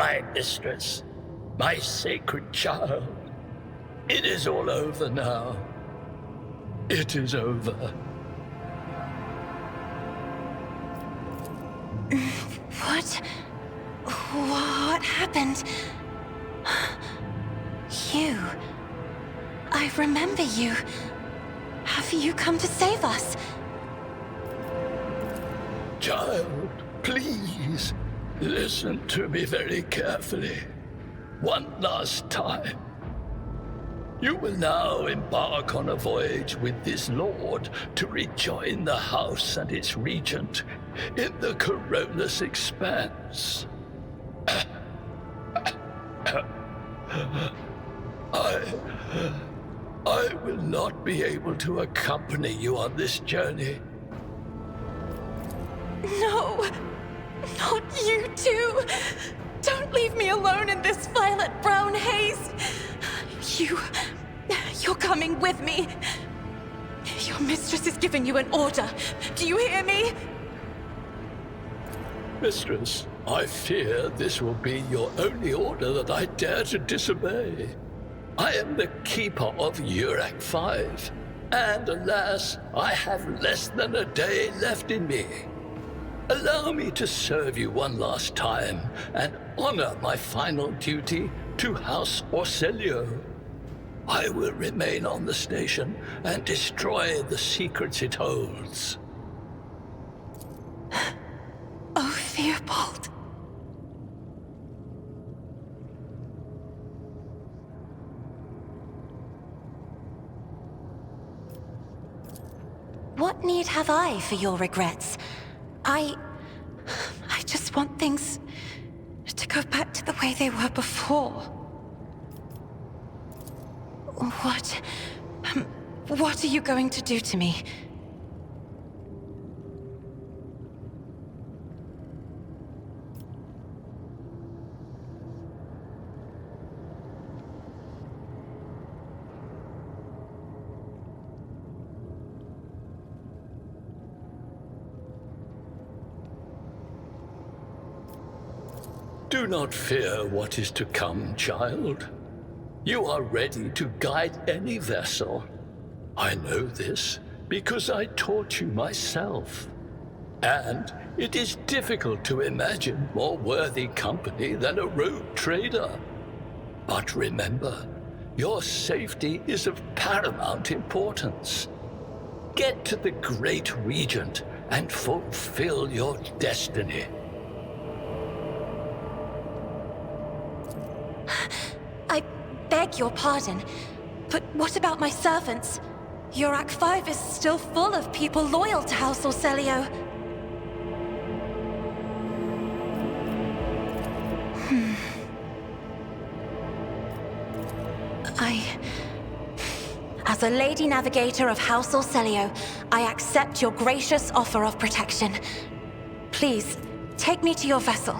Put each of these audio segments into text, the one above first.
my mistress, my sacred child. It is all over now. It is over. What happened? You. I remember you. Have you come to save us? Child, please, listen to me very carefully. One last time. You will now embark on a voyage with this lord to rejoin the house and its regent in the Corollas Expanse. I will not be able to accompany you on this journey. No, not you too. Don't leave me alone in this violet-brown haze. You're coming with me. Your mistress is giving you an order. Do you hear me? Mistress, I fear this will be your only order that I dare to disobey. I am the keeper of Urak 5, and alas, I have less than a day left in me. Allow me to serve you one last time and honor my final duty to House Orselio. I will remain on the station and destroy the secrets it holds. Oh, Fearbold. What need have I for your regrets? I just want things to go back to the way they were before. What are you going to do to me? Do not fear what is to come, child. You are ready to guide any vessel. I know this because I taught you myself. And it is difficult to imagine more worthy company than a rogue trader. But remember, your safety is of paramount importance. Get to the Great Regent and fulfill your destiny. I beg your pardon, but what about my servants? Urak 5 is still full of people loyal to House Orselio. As a Lady Navigator of House Orselio, I accept your gracious offer of protection. Please, take me to your vessel.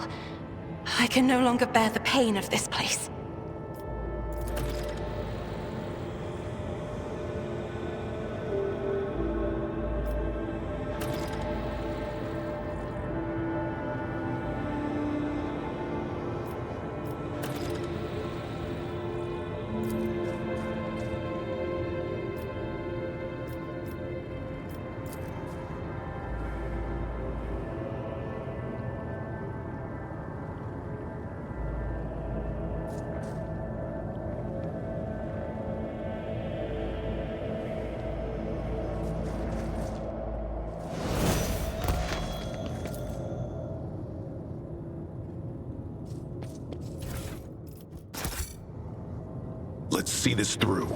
I can no longer bear the pain of this place. Let's see this through.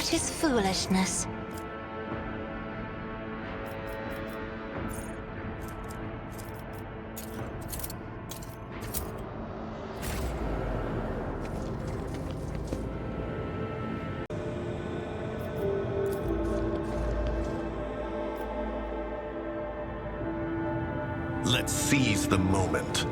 That is foolishness. Let's seize the moment.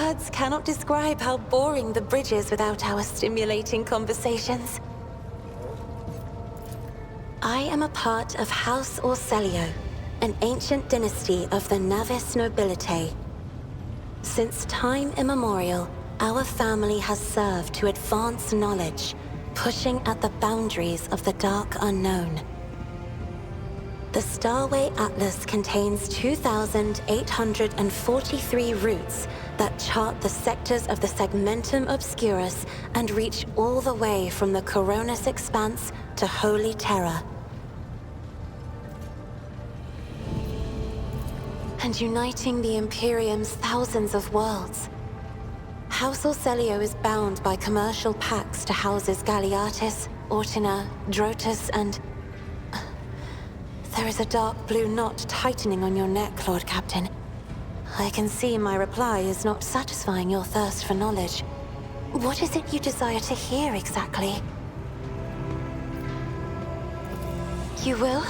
Words cannot describe how boring the bridge is without our stimulating conversations. I am a part of House Orselio, an ancient dynasty of the Navis nobility. Since time immemorial, our family has served to advance knowledge, pushing at the boundaries of the dark unknown. The Starway Atlas contains 2,843 routes that chart the sectors of the Segmentum Obscurus and reach all the way from the Coronis Expanse to Holy Terra. And uniting the Imperium's thousands of worlds. House Orselio is bound by commercial pacts to houses Galeatis, Ortina, Drotus, and... There is a dark blue knot tightening on your neck, Lord Captain. I can see my reply is not satisfying your thirst for knowledge. What is it you desire to hear exactly? You will?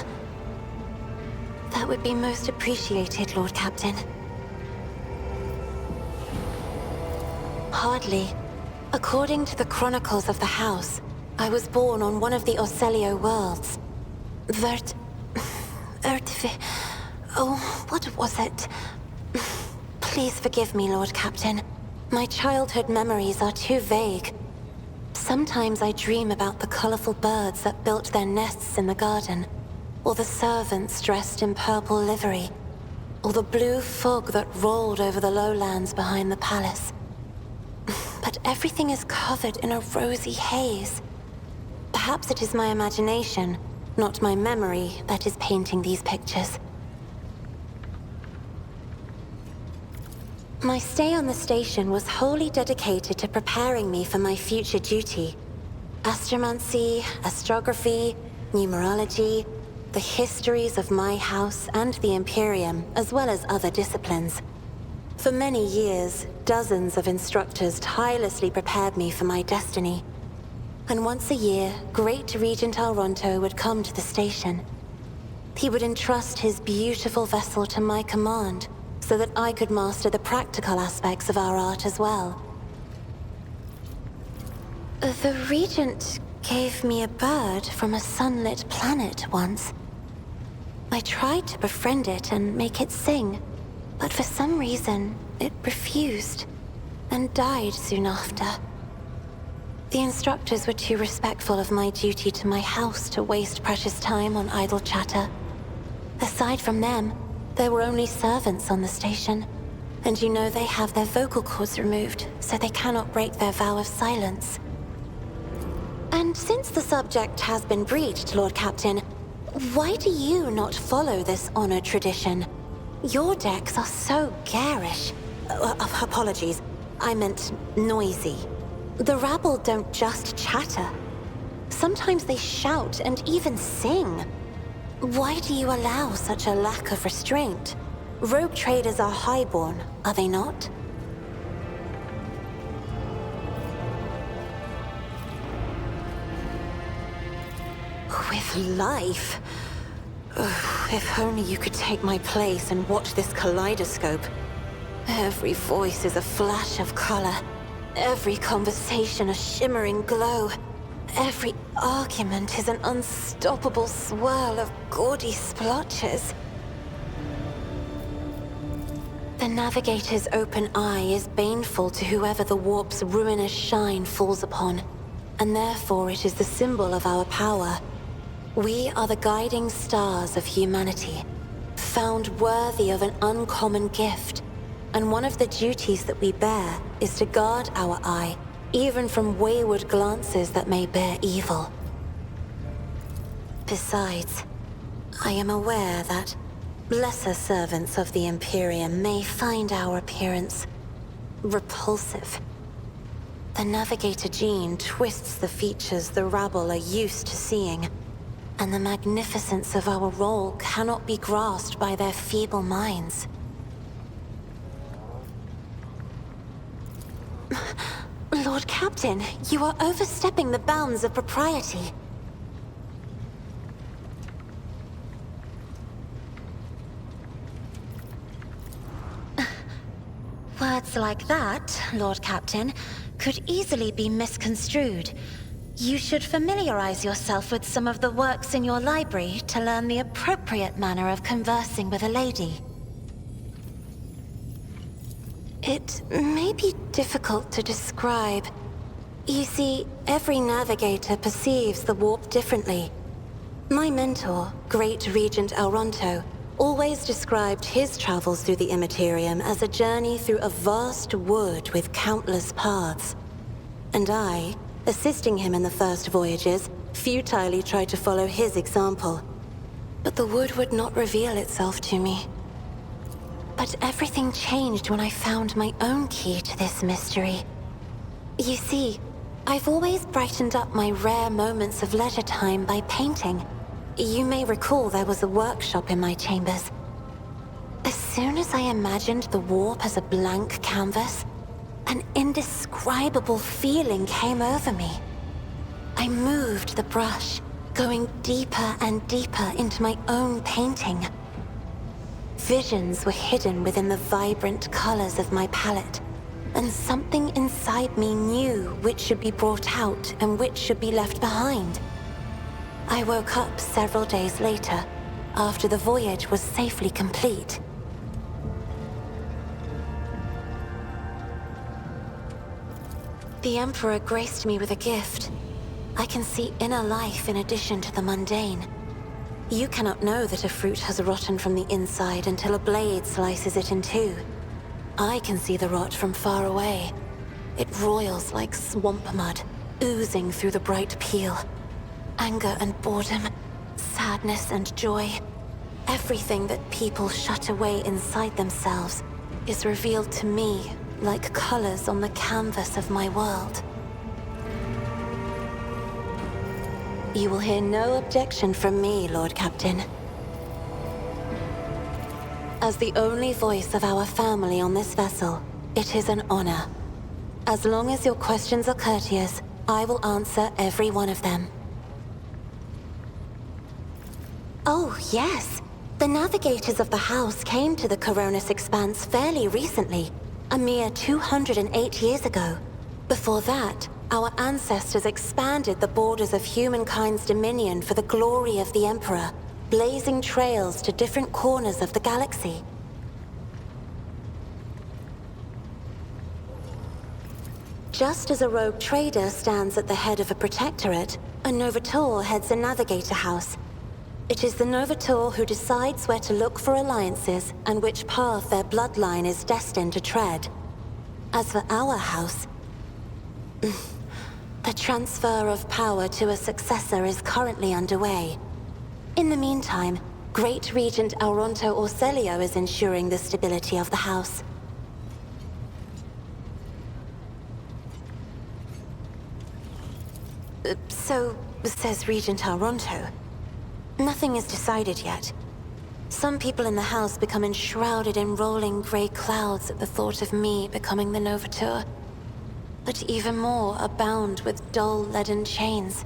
That would be most appreciated, Lord Captain. Hardly. According to the chronicles of the House, I was born on one of the Orselio worlds. Oh, what was it? Please forgive me, Lord Captain. My childhood memories are too vague. Sometimes I dream about the colorful birds that built their nests in the garden, or the servants dressed in purple livery, or the blue fog that rolled over the lowlands behind the palace. But everything is covered in a rosy haze. Perhaps it is my imagination, not my memory, that is painting these pictures. My stay on the station was wholly dedicated to preparing me for my future duty. Astromancy, astrography, numerology, the histories of my house and the Imperium, as well as other disciplines. For many years, dozens of instructors tirelessly prepared me for my destiny. And once a year, Great Regent Alronto would come to the station. He would entrust his beautiful vessel to my command, so that I could master the practical aspects of our art as well. The Regent gave me a bird from a sunlit planet once. I tried to befriend it and make it sing, but for some reason, it refused, and died soon after. The instructors were too respectful of my duty to my house to waste precious time on idle chatter. Aside from them, there were only servants on the station, and you know they have their vocal cords removed, so they cannot break their vow of silence. And since the subject has been breached, Lord Captain, why do you not follow this honored tradition? Your decks are so garish. Apologies, I meant noisy. The rabble don't just chatter. Sometimes they shout and even sing. Why do you allow such a lack of restraint? Rogue traders are highborn, are they not? With life? Ugh, if only you could take my place and watch this kaleidoscope. Every voice is a flash of color. Every conversation a shimmering glow. Every argument is an unstoppable swirl of gaudy splotches. The Navigator's open eye is baneful to whoever the warp's ruinous shine falls upon, and therefore it is the symbol of our power. We are the guiding stars of humanity, found worthy of an uncommon gift, and one of the duties that we bear is to guard our eye, even from wayward glances that may bear evil. Besides, I am aware that lesser servants of the Imperium may find our appearance repulsive. The Navigator gene twists the features the rabble are used to seeing, and the magnificence of our role cannot be grasped by their feeble minds. Lord Captain, you are overstepping the bounds of propriety. Words like that, Lord Captain, could easily be misconstrued. You should familiarize yourself with some of the works in your library to learn the appropriate manner of conversing with a lady. It may be difficult to describe. You see, every navigator perceives the warp differently. My mentor, Great Regent Elronto, always described his travels through the Immaterium as a journey through a vast wood with countless paths. And I, assisting him in the first voyages, futilely tried to follow his example. But the wood would not reveal itself to me. But everything changed when I found my own key to this mystery. You see, I've always brightened up my rare moments of leisure time by painting. You may recall there was a workshop in my chambers. As soon as I imagined the warp as a blank canvas, an indescribable feeling came over me. I moved the brush, going deeper and deeper into my own painting. Visions were hidden within the vibrant colors of my palette, and something inside me knew which should be brought out and which should be left behind. I woke up several days later, after the voyage was safely complete. The Emperor graced me with a gift. I can see inner life in addition to the mundane. You cannot know that a fruit has rotten from the inside until a blade slices it in two. I can see the rot from far away. It roils like swamp mud, oozing through the bright peel. Anger and boredom, sadness and joy. Everything that people shut away inside themselves is revealed to me like colors on the canvas of my world. You will hear no objection from me, Lord Captain. As the only voice of our family on this vessel, it is an honor. As long as your questions are courteous, I will answer every one of them. Oh, yes. The navigators of the house came to the Coronis Expanse fairly recently, a mere 208 years ago. Before that, our ancestors expanded the borders of humankind's dominion for the glory of the Emperor, blazing trails to different corners of the galaxy. Just as a rogue trader stands at the head of a protectorate, a Novator heads a navigator house. It is the Novator who decides where to look for alliances and which path their bloodline is destined to tread. As for our house, the transfer of power to a successor is currently underway. In the meantime, Great Regent Elronto Orselio is ensuring the stability of the house. So, says Regent Elronto. Nothing is decided yet. Some people in the house become enshrouded in rolling grey clouds at the thought of me becoming the Novator. But even more are bound with dull leaden chains.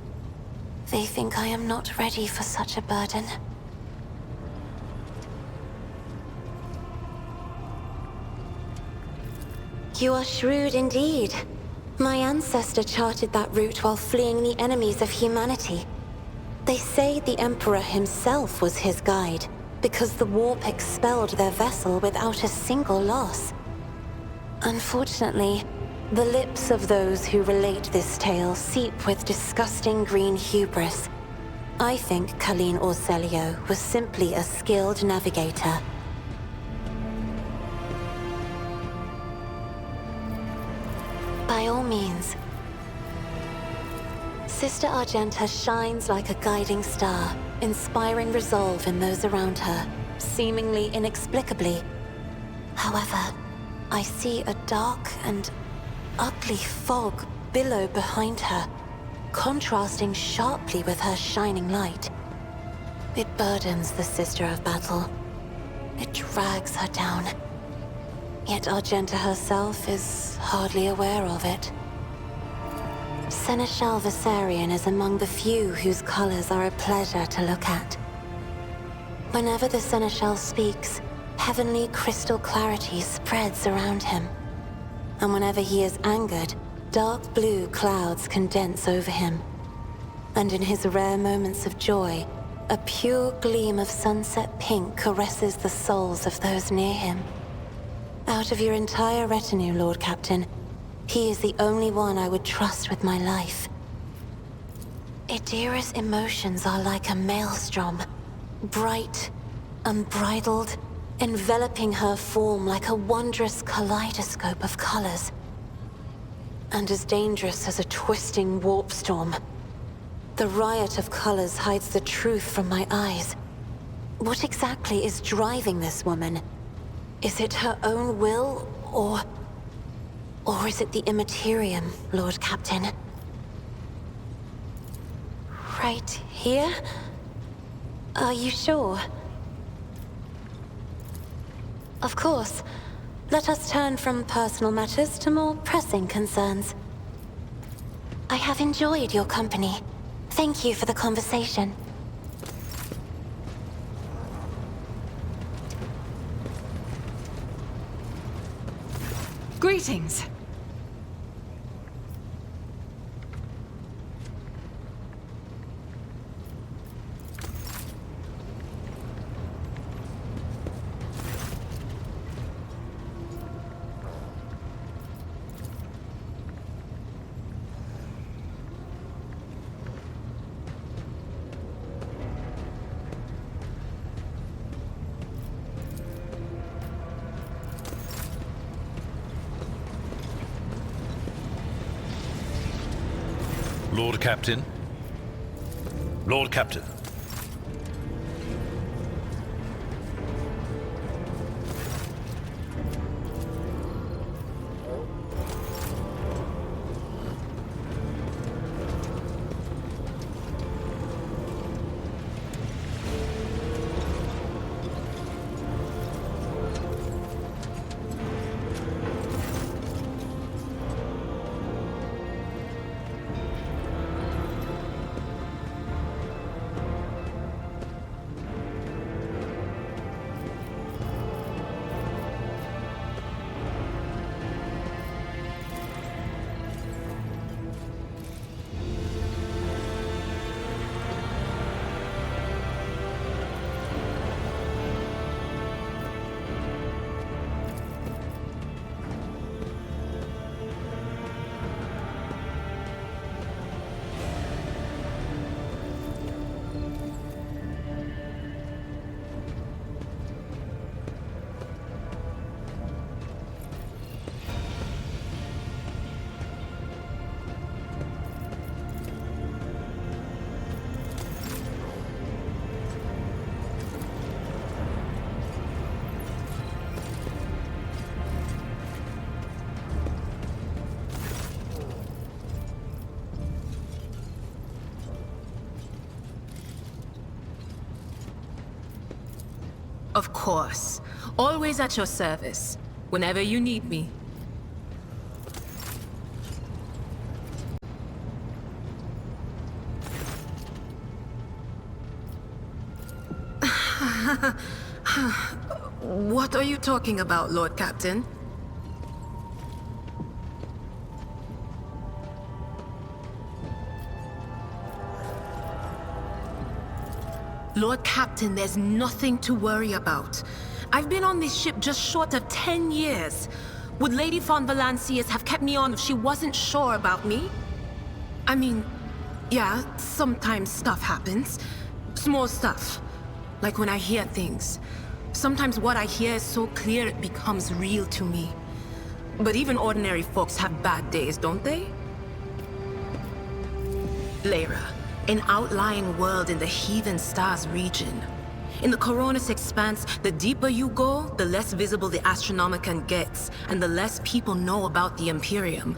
They think I am not ready for such a burden. You are shrewd indeed. My ancestor charted that route while fleeing the enemies of humanity. They say the Emperor himself was his guide, because the warp expelled their vessel without a single loss. Unfortunately, the lips of those who relate this tale seep with disgusting green hubris. I think Colleen Orselio was simply a skilled navigator. By all means. Sister Argenta shines like a guiding star, inspiring resolve in those around her, seemingly inexplicably. However, I see a dark and ugly fog billow behind her, contrasting sharply with her shining light. It burdens the Sister of Battle. It drags her down. Yet Argenta herself is hardly aware of it. Seneschal Viserion is among the few whose colors are a pleasure to look at. Whenever the Seneschal speaks, heavenly crystal clarity spreads around him, and whenever he is angered, dark blue clouds condense over him. And in his rare moments of joy, a pure gleam of sunset pink caresses the souls of those near him. Out of your entire retinue, Lord Captain, he is the only one I would trust with my life. Idira's emotions are like a maelstrom, bright, unbridled, enveloping her form like a wondrous kaleidoscope of colors. And as dangerous as a twisting warp storm. The riot of colors hides the truth from my eyes. What exactly is driving this woman? Is it her own will, or is it the Immaterium, Lord Captain? Right here? Are you sure? Of course. Let us turn from personal matters to more pressing concerns. I have enjoyed your company. Thank you for the conversation. Greetings. Lord Captain? Lord Captain. Of course. Always at your service. Whenever you need me. What are you talking about, Lord Captain? Lord Captain, there's nothing to worry about. I've been on this ship just short of 10 years. Would Lady von Valancius have kept me on if she wasn't sure about me? I mean, yeah, sometimes stuff happens. Small stuff. Like when I hear things. Sometimes what I hear is so clear it becomes real to me. But even ordinary folks have bad days, don't they? Lyra. An outlying world in the Heathen Stars region. In the Coronis Expanse, the deeper you go, the less visible the Astronomicon gets, and the less people know about the Imperium.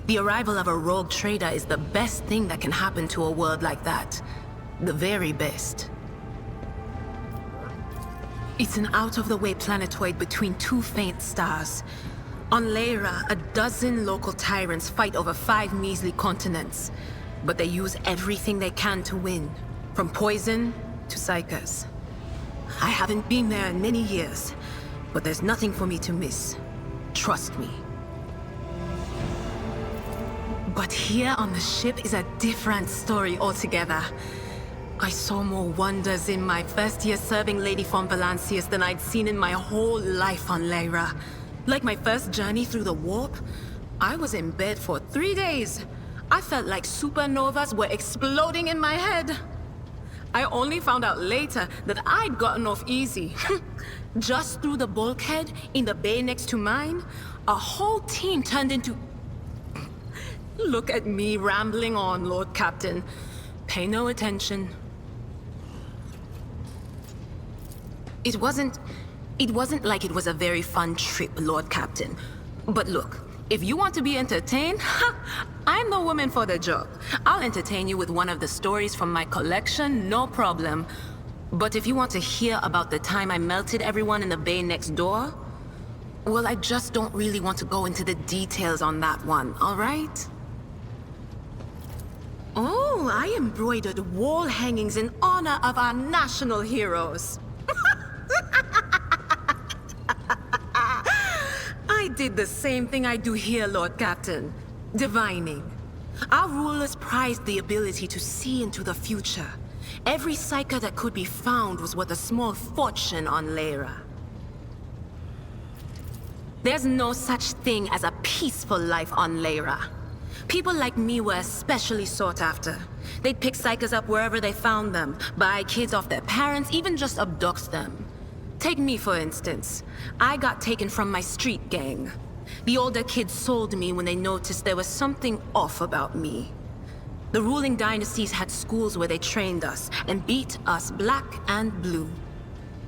The arrival of a rogue trader is the best thing that can happen to a world like that. The very best. It's an out-of-the-way planetoid between two faint stars. On Lyra, a dozen local tyrants fight over 5 measly continents. But they use everything they can to win, from poison to psychers. I haven't been there in many years, but there's nothing for me to miss. Trust me. But here on the ship is a different story altogether. I saw more wonders in my first year serving Lady von Valancius than I'd seen in my whole life on Lyra. Like my first journey through the warp, I was in bed for 3 days. I felt like supernovas were exploding in my head. I only found out later that I'd gotten off easy. Just through the bulkhead in the bay next to mine, a whole team turned into... Look at me rambling on, Lord Captain. Pay no attention. It wasn't like it was a very fun trip, Lord Captain. But look, if you want to be entertained, I'm the woman for the job. I'll entertain you with one of the stories from my collection, no problem. But if you want to hear about the time I melted everyone in the bay next door, well, I just don't really want to go into the details on that one, all right? Oh, I embroidered wall hangings in honor of our national heroes. I did the same thing I do here, Lord Captain. Divining. Our rulers prized the ability to see into the future. Every psyker that could be found was worth a small fortune on Lyra. There's no such thing as a peaceful life on Lyra. People like me were especially sought after. They'd pick psychers up wherever they found them, buy kids off their parents, even just abduct them. Take me, for instance. I got taken from my street gang. The older kids sold me when they noticed there was something off about me. The ruling dynasties had schools where they trained us and beat us black and blue.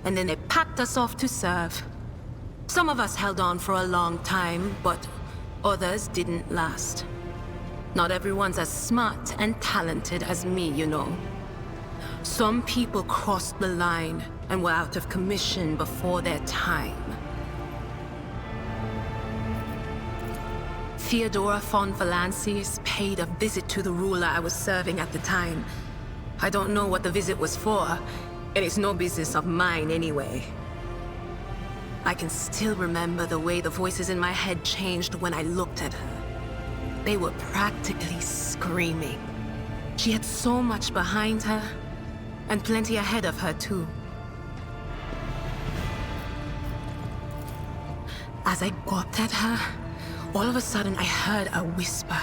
And then they packed us off to serve. Some of us held on for a long time, but others didn't last. Not everyone's as smart and talented as me, you know. Some people crossed the line and were out of commission before their time. Theodora von Valancius paid a visit to the ruler I was serving at the time. I don't know what the visit was for, and it's no business of mine anyway. I can still remember the way the voices in my head changed when I looked at her. They were practically screaming. She had so much behind her, and plenty ahead of her, too. As I gawped at her, all of a sudden I heard a whisper.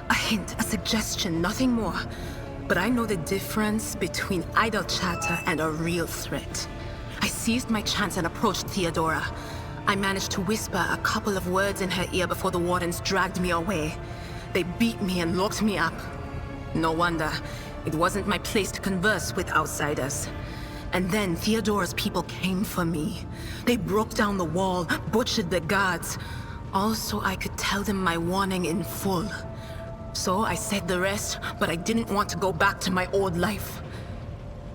A hint, a suggestion, nothing more. But I know the difference between idle chatter and a real threat. I seized my chance and approached Theodora. I managed to whisper a couple of words in her ear before the wardens dragged me away. They beat me and locked me up. No wonder. It wasn't my place to converse with outsiders. And then Theodora's people came for me. They broke down the wall, butchered the guards. All so I could tell them my warning in full. So I said the rest, but I didn't want to go back to my old life.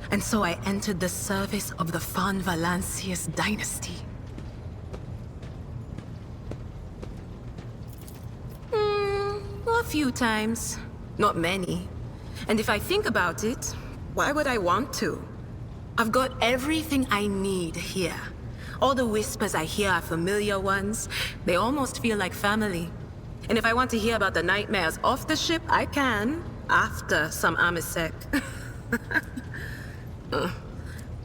And so I entered the service of the von Valancius dynasty. A few times. Not many. And if I think about it, why would I want to? I've got everything I need here. All the whispers I hear are familiar ones. They almost feel like family. And if I want to hear about the nightmares off the ship, I can. After some Amisec.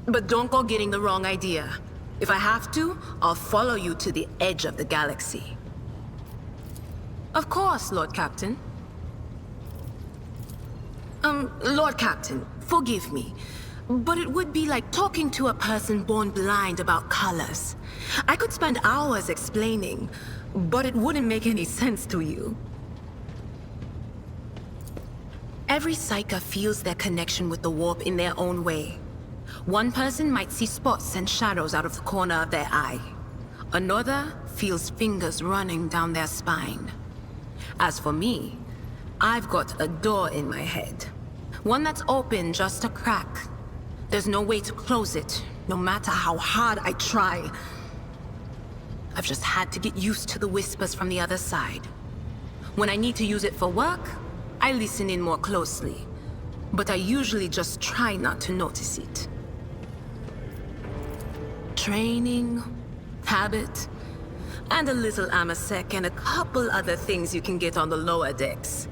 But don't go getting the wrong idea. If I have to, I'll follow you to the edge of the galaxy. Of course, Lord Captain. Lord Captain, forgive me, but it would be like talking to a person born blind about colors. I could spend hours explaining, but it wouldn't make any sense to you. Every psyker feels their connection with the warp in their own way. One person might see spots and shadows out of the corner of their eye. Another feels fingers running down their spine. As for me, I've got a door in my head. One that's open just a crack. There's no way to close it, no matter how hard I try. I've just had to get used to the whispers from the other side. When I need to use it for work, I listen in more closely. But I usually just try not to notice it. Training, habit. And a little amasec and a couple other things you can get on the lower decks.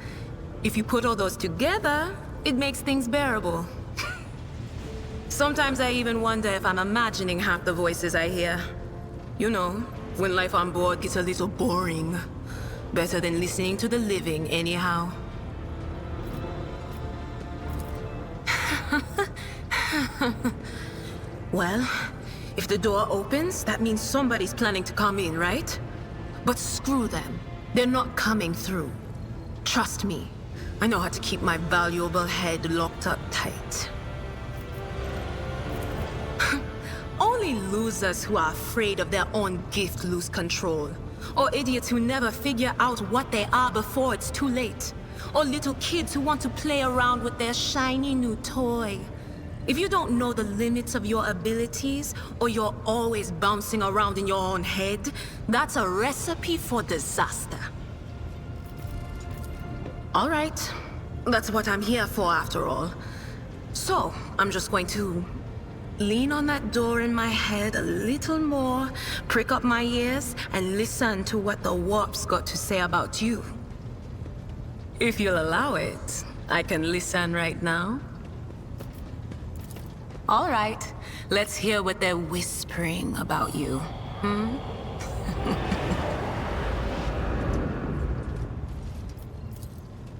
If you put all those together, it makes things bearable. Sometimes I even wonder if I'm imagining half the voices I hear. You know, when life on board gets a little boring. Better than listening to the living, anyhow. Well, if the door opens, that means somebody's planning to come in, right? But screw them. They're not coming through. Trust me, I know how to keep my valuable head locked up tight. Only losers who are afraid of their own gift lose control. Or idiots who never figure out what they are before it's too late. Or little kids who want to play around with their shiny new toy. If you don't know the limits of your abilities, or you're always bouncing around in your own head, that's a recipe for disaster. All right, that's what I'm here for after all. So, I'm just going to lean on that door in my head a little more, prick up my ears, and listen to what the warp's got to say about you. If you'll allow it, I can listen right now. All right, let's hear what they're whispering about you,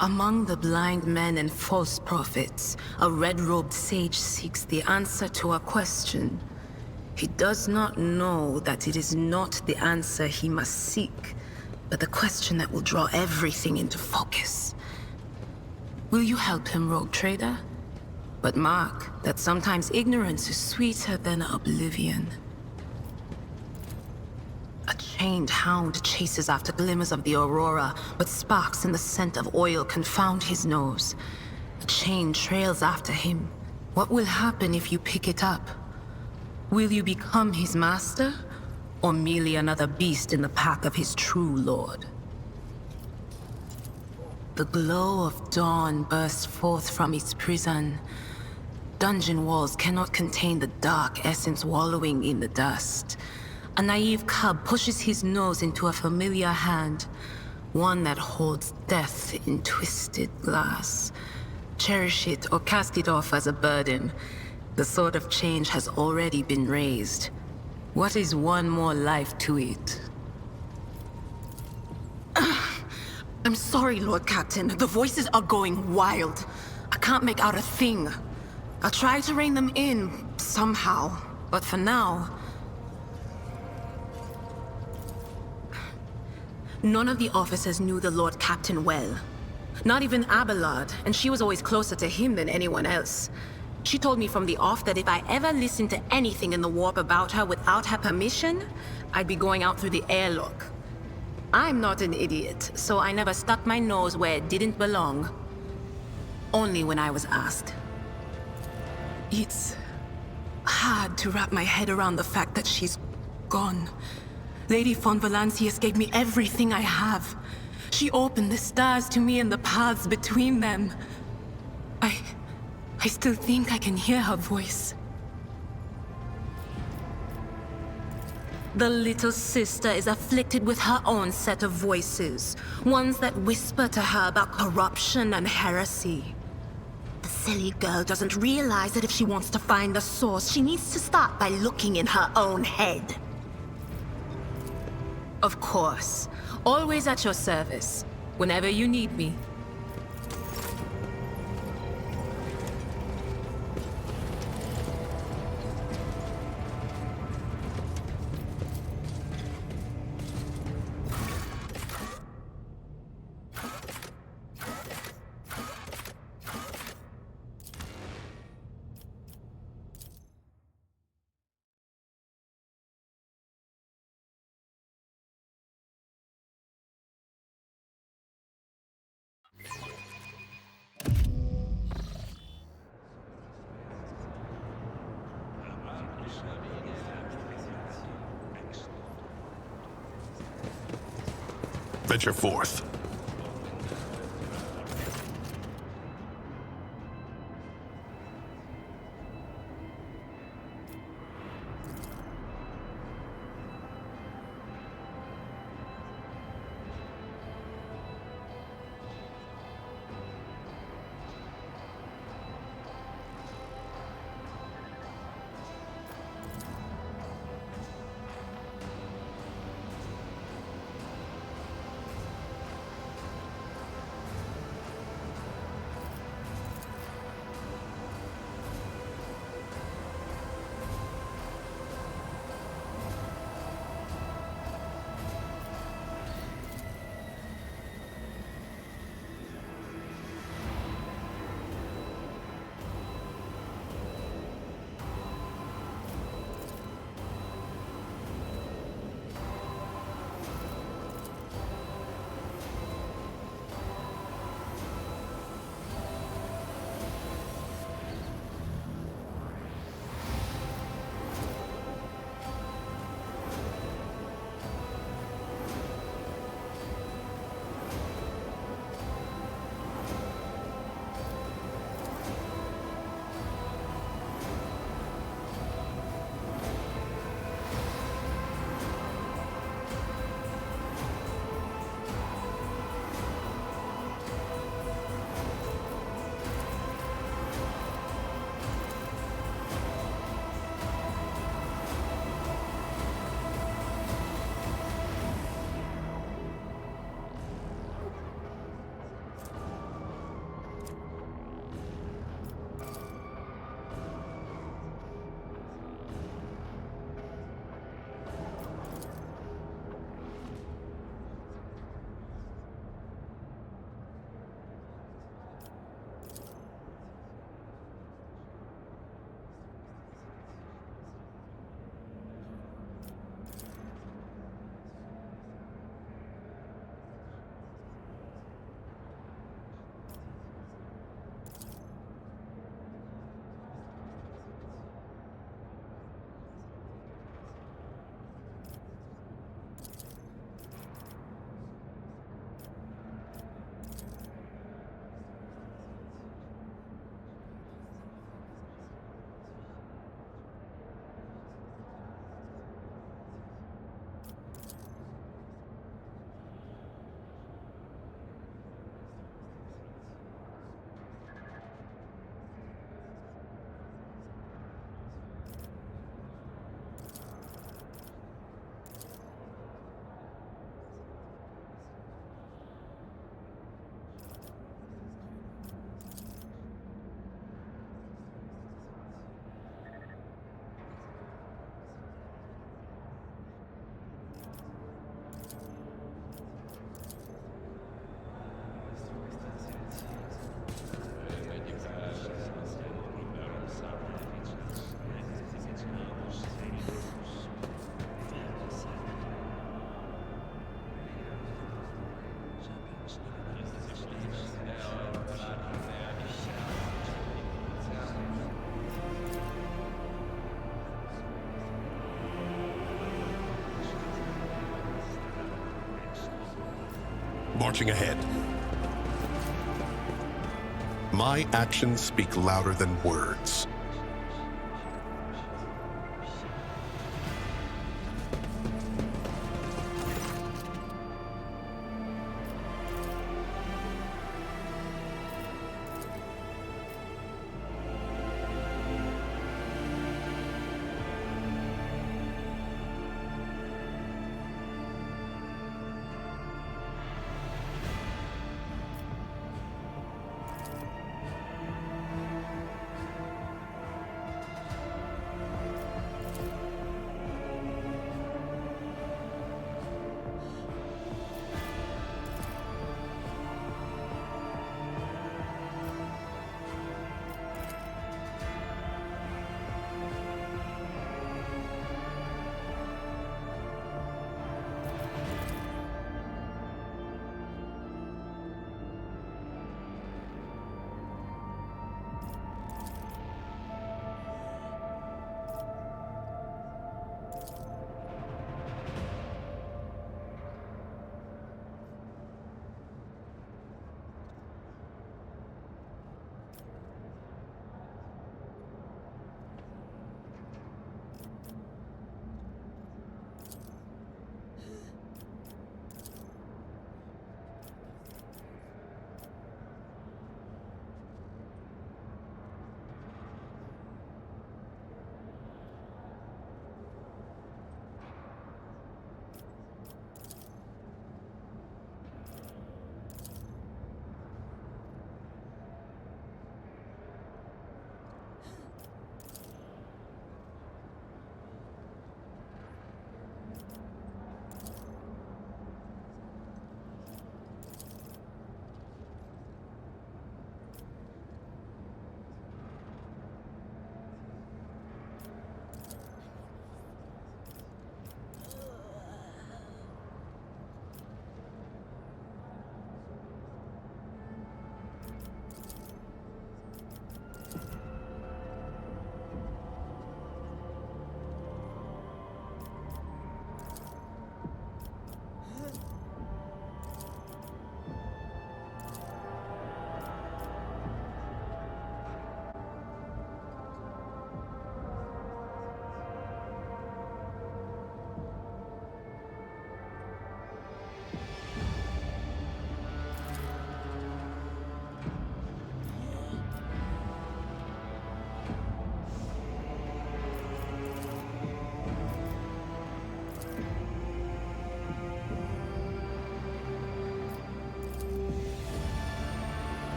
Among the blind men and false prophets, a red-robed sage seeks the answer to a question. He does not know that it is not the answer he must seek, but the question that will draw everything into focus. Will you help him, Rogue Trader? But mark that sometimes ignorance is sweeter than oblivion. A chained hound chases after glimmers of the aurora, but sparks in the scent of oil confound his nose. The chain trails after him. What will happen if you pick it up? Will you become his master, or merely another beast in the pack of his true lord? The glow of dawn bursts forth from its prison. Dungeon walls cannot contain the dark essence wallowing in the dust. A naive cub pushes his nose into a familiar hand, one that holds death in twisted glass. Cherish it or cast it off as a burden. The sword of change has already been raised. What is one more life to it? I'm sorry, Lord Captain. The voices are going wild. I can't make out a thing. I'll try to rein them in, somehow. But for now... None of the officers knew the Lord Captain well. Not even Abelard, and she was always closer to him than anyone else. She told me from the off that if I ever listened to anything in the warp about her without her permission, I'd be going out through the airlock. I'm not an idiot, so I never stuck my nose where it didn't belong. Only when I was asked. It's hard to wrap my head around the fact that she's gone. Lady von Valancius gave me everything I have. She opened the stars to me and the paths between them. I still think I can hear her voice. The little sister is afflicted with her own set of voices, ones that whisper to her about corruption and heresy. The silly girl doesn't realize that if she wants to find the source, she needs to start by looking in her own head. Of course. Always at your service. Whenever you need me. Venture forth. Marching ahead. My actions speak louder than words.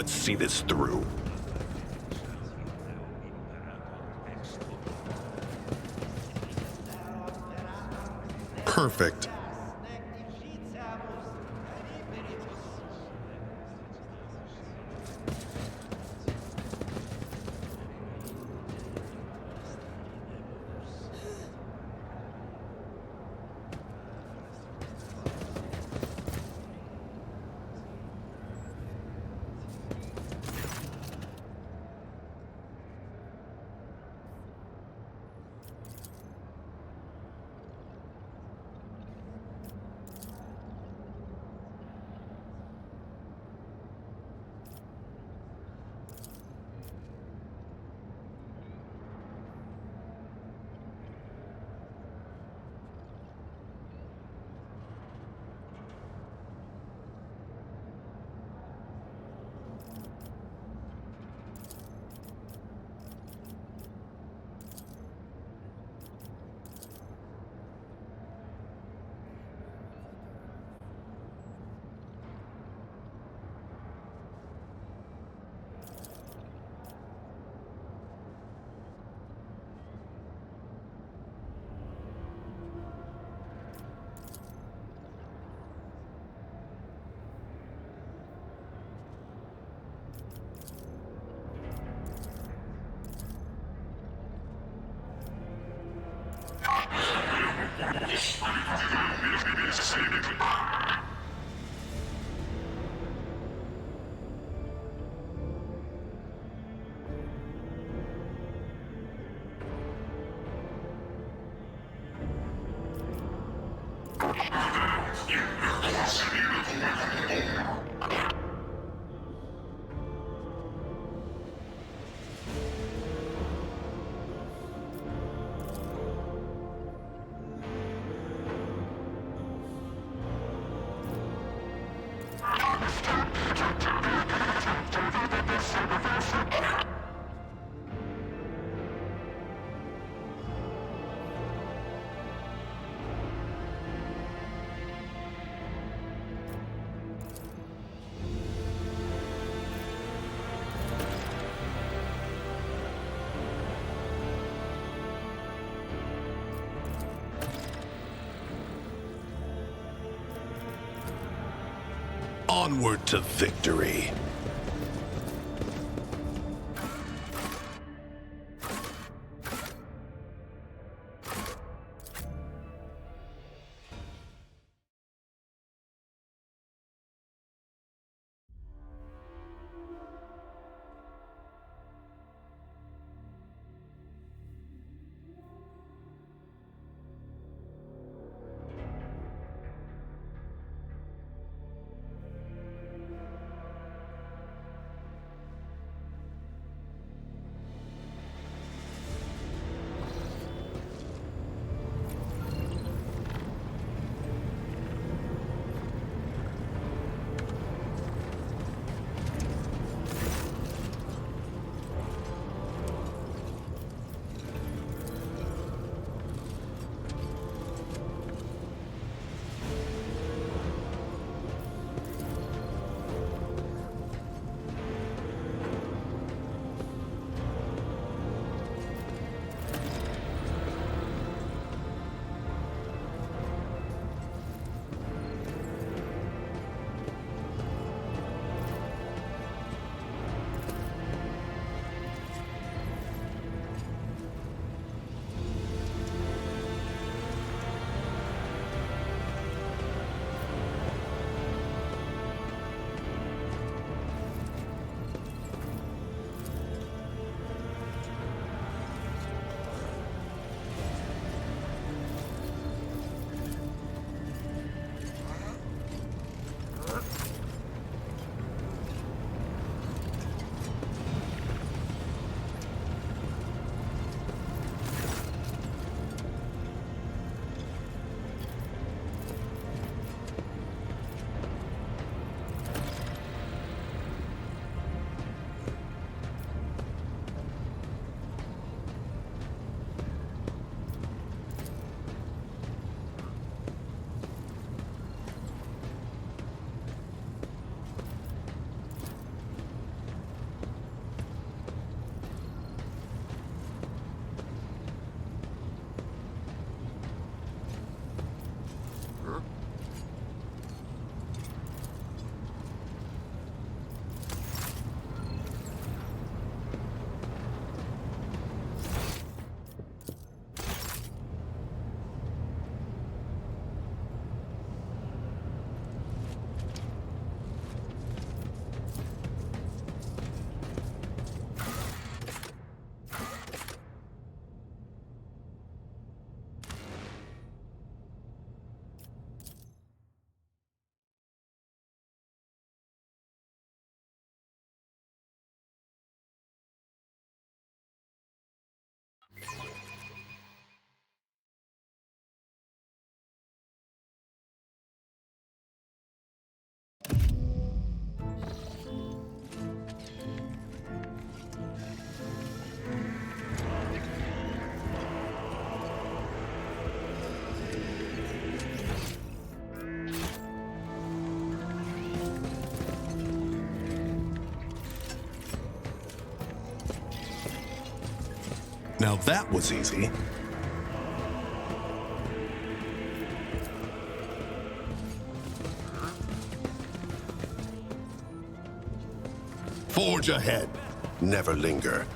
Let's see this through. Perfect. Onward to victory. Now that was easy. Forge ahead. Never linger.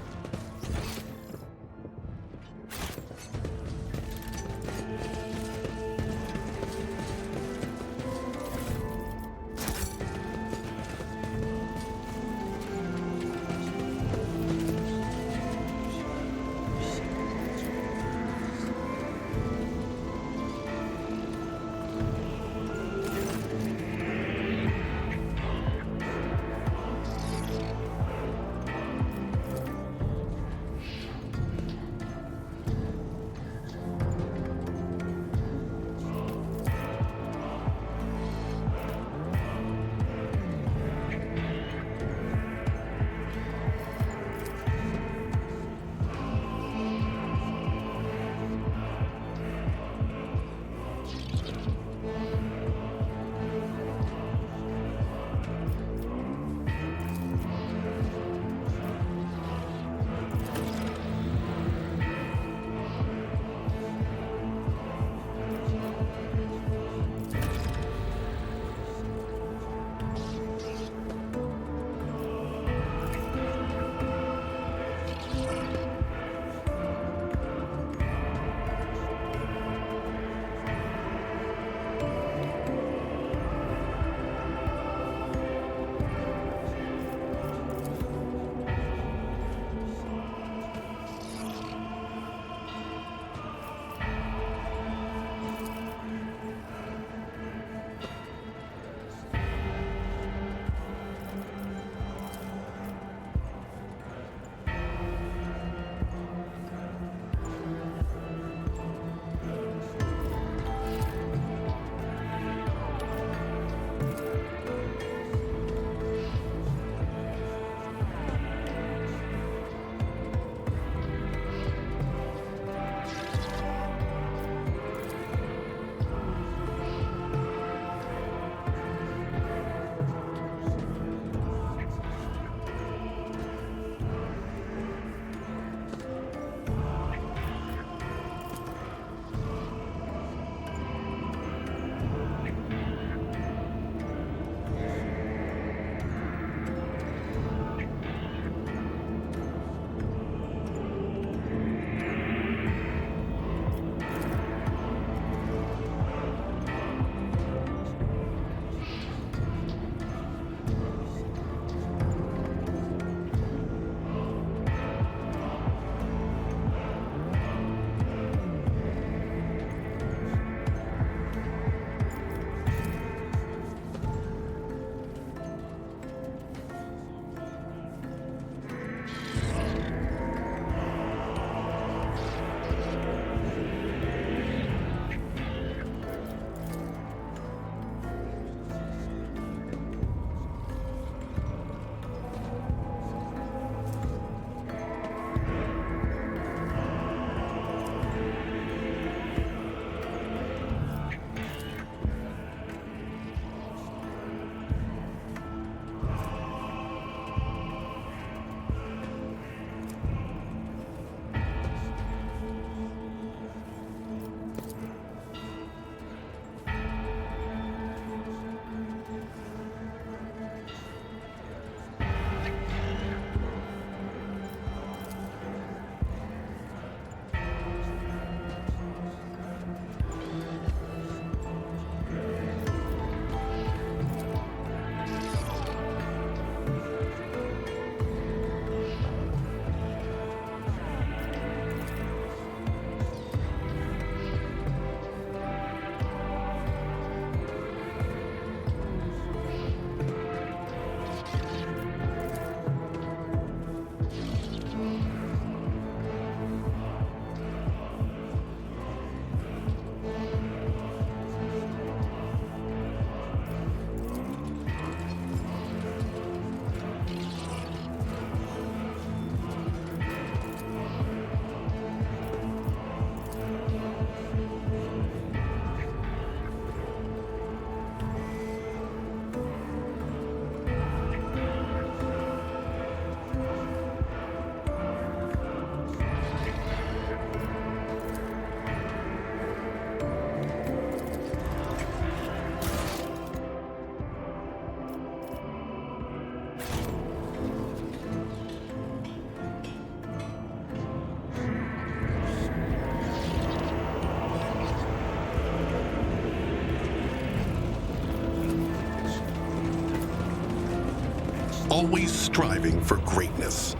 always striving for greatness.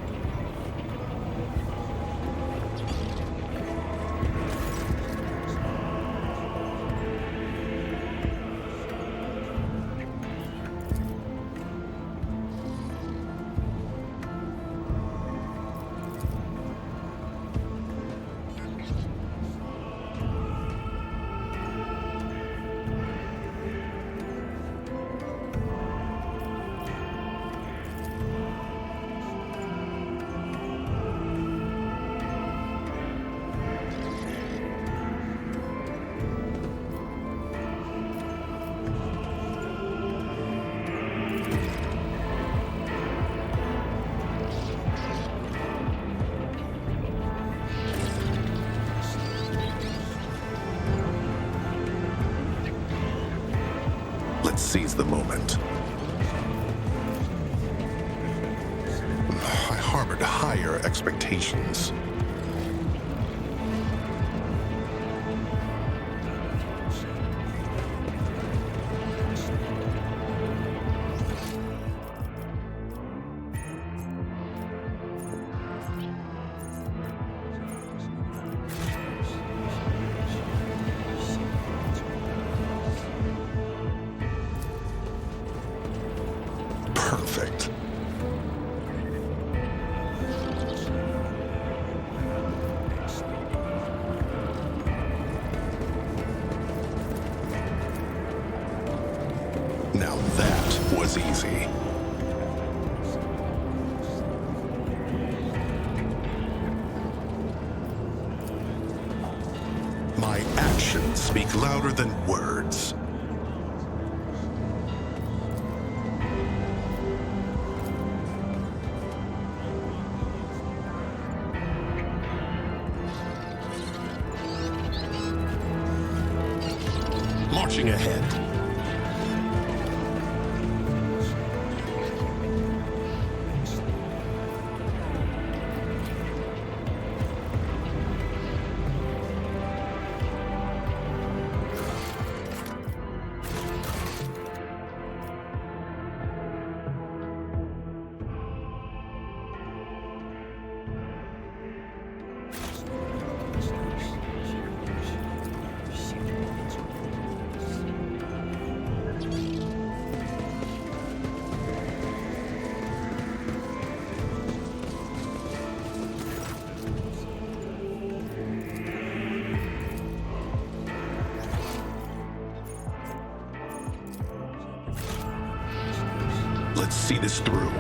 Let's seize the moment. I harbored higher expectations. Perfect. Now that was easy. My actions speak louder than words. Marching ahead. Let's see this through.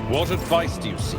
What advice do you seek?